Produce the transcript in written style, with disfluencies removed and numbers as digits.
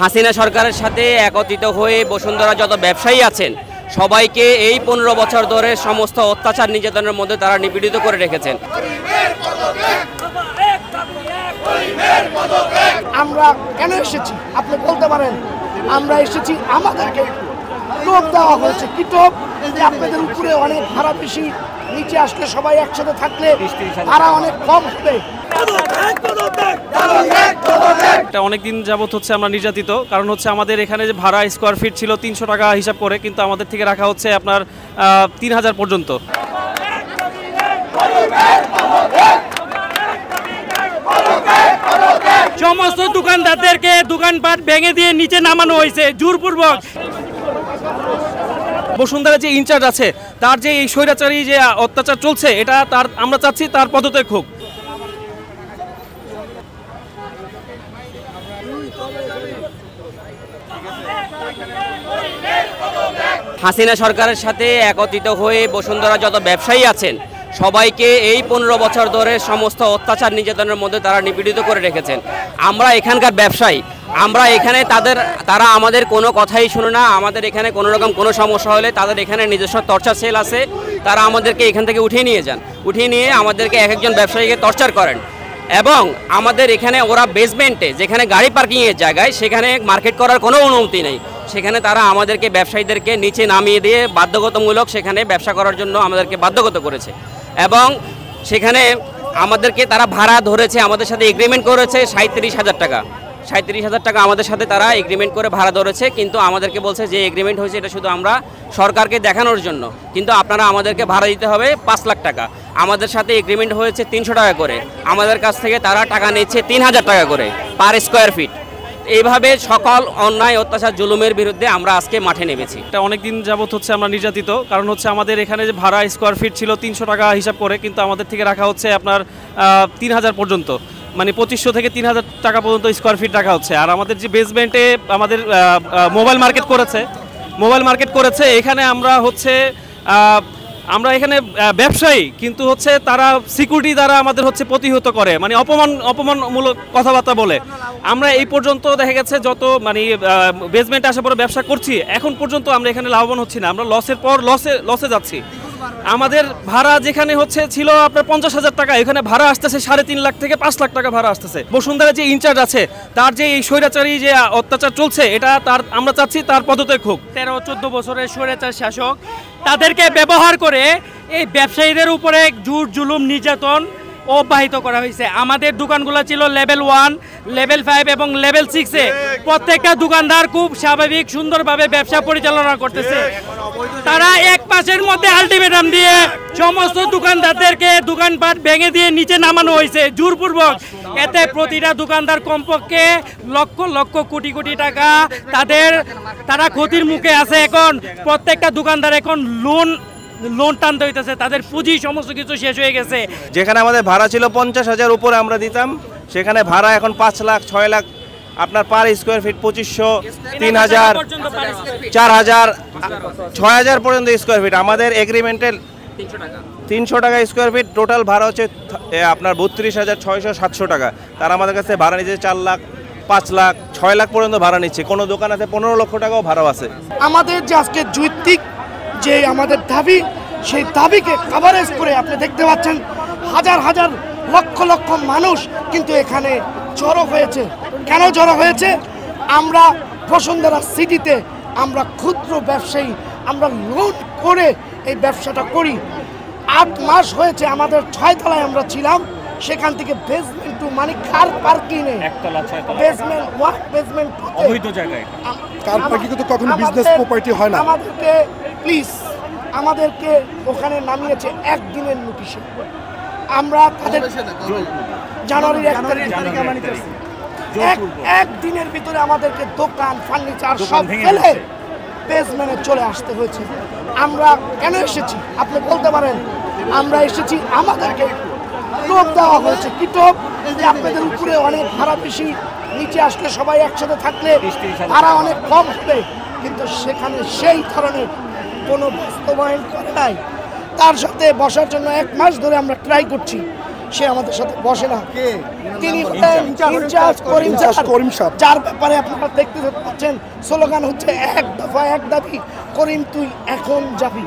হাসিনা সরকারের সাথে একত্রিত হয়ে বসুন্ধরা যত ব্যবসায়ী আছেন সবাইকে এই 15 বছর ধরে সমস্ত অত্যাচার নির্যাতনের মধ্যে তারা নিপীড়িত করে রেখেছেন। আমরা কেন এসেছি আপনি বলতে পারেন? আমরা এসেছি, আমাদেরকে টোপ দেওয়া হয়েছে। কি টোপ? যে আপনাদের উপরে অনেক ভাড়া বেশি, নিচে আসলে সবাই একসাথে থাকলে ভাড়া অনেক কম হবে। অনেকদিন যাবত হচ্ছে আমরা নির্যাতিত, কারণ হচ্ছে আমাদের এখানে যে ভাড়া স্কোয়ার ফিট ছিল 300 টাকা হিসাব করে, কিন্তু আমাদের থেকে রাখা হচ্ছে আপনার 3000 পর্যন্ত। সমস্ত দোকানদারদেরকে দোকানপাট ভেঙে দিয়ে নিচে নামানো হয়েছে জোরপূর্বক। বসুন্ধরা যে ইনচার্জ আছে তার যে এই স্বৈরাচারী যে অত্যাচার চলছে, এটা তার আমরা চাচ্ছি তার পদত্যাগ হোক। হাসিনা সরকারের সাথে একত্রিত হয়ে বসুন্ধরা যত ব্যবসায়ী আছেন সবাইকে এই 15 বছর ধরে সমস্ত অত্যাচার নির্যাতনের মধ্যে তারা নিপীড়িত করে রেখেছেন। আমরা এখানকার ব্যবসায়ী, আমরা এখানে তারা আমাদের কোনো কথাই শুনে না। আমাদের এখানে কোনো রকম কোনো সমস্যা হলে তাদের এখানে নিজস্ব টর্চার সেল আছে, তারা আমাদেরকে এখান থেকে উঠিয়ে নিয়ে যান, উঠিয়ে নিয়ে আমাদেরকে এক একজন ব্যবসায়ীকে টর্চার করেন। এবং আমাদের এখানে ওরা বেসমেন্টে যেখানে গাড়ি পার্কিংয়ের জায়গায় সেখানে মার্কেট করার কোনো অনুমতি নেই, সেখানে তারা আমাদেরকে ব্যবসায়ীদেরকে নিচে নামিয়ে দিয়ে বাধ্যগতমূলক সেখানে ব্যবসা করার জন্য আমাদেরকে বাধ্যগত করেছে। এবং সেখানে আমাদেরকে তারা ভাড়া ধরেছে, আমাদের সাথে এগ্রিমেন্ট করেছে 37,000 টাকা। 37,000 টাকা আমাদের সাথে তারা এগ্রিমেন্ট করে ভাড়া ধরেছে, কিন্তু আমাদেরকে বলছে যে এগ্রিমেন্ট হয়েছে এটা শুধু আমরা সরকারকে দেখানোর জন্য, কিন্তু আপনারা আমাদেরকে ভাড়া দিতে হবে 5 লাখ টাকা। আমাদের সাথে এগ্রিমেন্ট হয়েছে 300 টাকা করে, আমাদের কাছ থেকে তারা টাকা নিচ্ছে 3000 টাকা করে পার স্কোয়ার ফিট। এইভাবে সকল অন্যায় অত্যাচার জুলুমের বিরুদ্ধে আমরা আজকে মাঠে নেমেছি। এটা অনেকদিন যাবত হচ্ছে আমরা নির্যাতিত, কারণ হচ্ছে আমাদের এখানে যে ভাড়া স্কোয়ার ফিট ছিল 300 টাকা হিসাব করে, কিন্তু আমাদের থেকে রাখা হচ্ছে আপনার 3000 পর্যন্ত, মানে 2500 থেকে 3000 টাকা পর্যন্ত স্কোয়ার ফিট রাখা হচ্ছে। আর আমাদের যে বেসমেন্টে আমাদের মোবাইল মার্কেট করেছে এখানে আমরা এখানে ব্যবসায়ী, কিন্তু হচ্ছে তারা সিকিউরিটি দ্বারা আমাদের হচ্ছে প্রতিহত করে, মানে অপমানমূলক কথাবার্তা বলে। আমরা এই পর্যন্ত দেখা গেছে যত মানে বেসমেন্টে আসার পরে ব্যবসা করছি, এখন পর্যন্ত আমরা এখানে লাভবান হচ্ছি না, আমরা লসের পর লসে যাচ্ছি। আমাদের ভাড়া যেখানে হচ্ছে ছিল আপনার 50,000 টাকা, এখানে ভাড়া আসতেছে 3.5 লাখ থেকে 5 লাখ টাকা ভাড়া আসতেছে। বসুন্ধরা যে ইনচার্জ আছে তার যে এই স্বৈরাচারী যে অত্যাচার চলছে, এটা আমরা চাচ্ছি তার পদত্যাগ হোক। 13-14 বছরের স্বৈরাচার শাসক তাদেরকে ব্যবহার করে এই ব্যবসায়ীদের উপরে জোর জুলুম নির্যাতন অব্যাহত করা হয়েছে। আমাদের দোকানগুলো ছিল লেভেল 1, লেভেল 5 এবং লেভেল 6-এ। প্রত্যেকটা দোকানদার খুব স্বাভাবিক সুন্দরভাবে ব্যবসা পরিচালনা করতেছে। তারা 1 মাসের মধ্যে আলটিমেটাম দিয়ে সমস্ত দোকানদারদেরকে দোকানপাট ভেঙে দিয়ে নিচে নামানো হয়েছে জোরপূর্বক। এতে প্রতিটা দোকানদার কমপক্ষে লক্ষ লক্ষ কোটি কোটি টাকা তারা ক্ষতির মুখে আছে। এখন প্রত্যেকটা দোকানদার এখন লোন টানতে হইতেছে, তাদের পুঁজি সমস্ত কিছু শেষ হয়ে গেছে। যেখানে আমাদের ভাড়া ছিল 50,000 উপরে আমরা দিতাম, সেখানে ভাড়া এখন 5 লাখ 6 লাখ আপনার পার স্কোয়ার ফিট 2500, 3000, 4000, 6000 পর্যন্ত স্কোয়ার ফিট। আমাদের এগ্রিমেন্টের 300 টাকা স্কোয়ার ফিট, টোটাল ভাড়া হচ্ছে আপনার 32,600-700 টাকা। তারা আমাদের কাছে ভাড়া নিচ্ছে 4 লাখ, 5 লাখ, 6 লাখ পর্যন্ত ভাড়া নিচ্ছে। কোনো দোকান আছে 15 লক্ষ টাকাও ভাড়া আছে। আমাদের যে আজকে যৌক্তিক যে আমাদের দাবি, সেই দাবিকে কভারেজ করে আপনি দেখতে পাচ্ছেন হাজার হাজার লক্ষ লক্ষ মানুষ কিন্তু এখানে জড়ো হয়েছে। কেন জড়ো হয়েছে? আমরা বসুন্ধরা সিটিতে আমরা ক্ষুদ্র ব্যবসায়ী, আমরা লোন করে এই ব্যবসাটা করি। 8 মাস হয়েছে আমাদের 6 তলায় আমরা ছিলাম, সেখান থেকে বেসমেন্ট টু মানে কার পার্কিং এ একতলা 6 তলা বেসমেন্ট বেসমেন্ট অবৈধ জায়গায় কার পার্কিং তো কখনো বিজনেস প্রপার্টি হয় না। আমাদেরকে প্লিজ আমাদেরকে ওখানে নামিয়েছে 1 দিনের নোটিশে। আমরা তাদের জানুয়ারির 1 তারিখে এক দিনের ভিতরে আমাদেরকে দোকান ফার্নিচার সব ফেলে বেসমেন্টে চলে আসতে হয়েছে। আমরা কেন এসেছি আপনি বলতে পারেন? আমরা এসেছি, আমাদেরকে টোপ দেওয়া হয়েছে। কি টোপ? যে আপনাদের উপরে অনেক ভাড়া বেশি, নিচে আসলে সবাই একসাথে থাকলে ভাড়া অনেক কম হবে, কিন্তু সেখানে সেই ধরনের কোনো বাস্তবায়ন করে নাই। তার সাথে বসার জন্য 1 মাস ধরে আমরা ট্রাই করছি, সে আমাদের সাথে বসে না। তিনি ইনচার্জ করিম সাহেব। যার ব্যাপারে আপনারা দেখতে পাচ্ছেন স্লোগান হচ্ছে এক দফা এক দাবি, করিম তুই এখন যাবি।